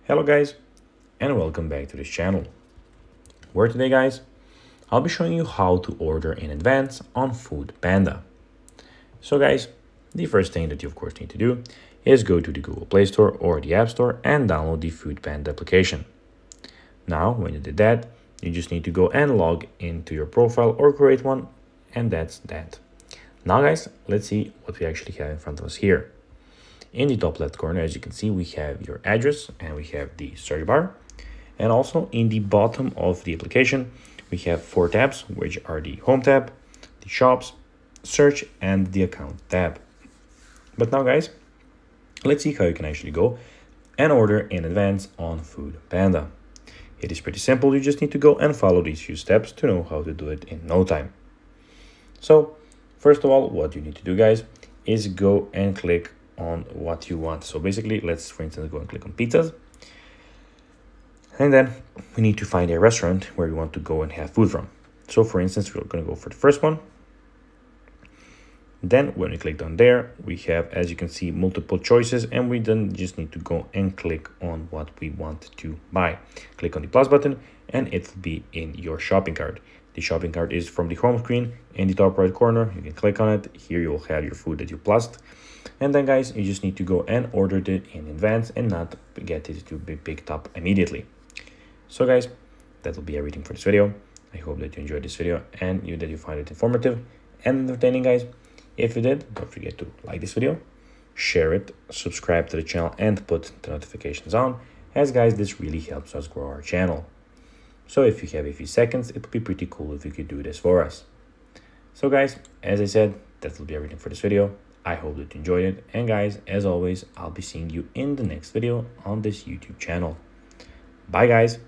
Hello guys, and welcome back to this channel, where today guys, I'll be showing you how to order in advance on Foodpanda. So guys, the first thing that you of course need to do is go to the Google Play Store or the App Store and download the Foodpanda application. Now, when you did that, you just need to go and log into your profile or create one, and that's that. Now guys, let's see what we actually have in front of us here. In the top left corner, as you can see, we have your address and we have the search bar. And also in the bottom of the application, we have 4 tabs, which are the home tab, the shops, search, and the account tab. But now guys, let's see how you can actually go and order in advance on Foodpanda. It is pretty simple. You just need to go and follow these few steps to know how to do it in no time. So first of all, what you need to do guys is go and click on what you want. So basically, let's for instance go and click on pizzas, and then we need to find a restaurant where we want to go and have food from. So for instance, we're going to go for the first one. Then when we click on there, we have, as you can see, multiple choices, and we then just need to go and click on what we want to buy. Click on the plus button and it will be in your shopping cart. The shopping cart is from the home screen in the top right corner. You can click on it. Here you will have your food that you plussed. And then guys, you just need to go and order it in advance and not get it to be picked up immediately. So guys, that will be everything for this video. I hope that you enjoyed this video and that you find it informative and entertaining guys. If you did, don't forget to like this video, share it, subscribe to the channel, and put the notifications on, as guys, this really helps us grow our channel. So if you have a few seconds, it would be pretty cool if you could do this for us. So guys, as I said, that will be everything for this video. I hope that you enjoyed it, and guys, as always, I'll be seeing you in the next video on this YouTube channel. Bye guys.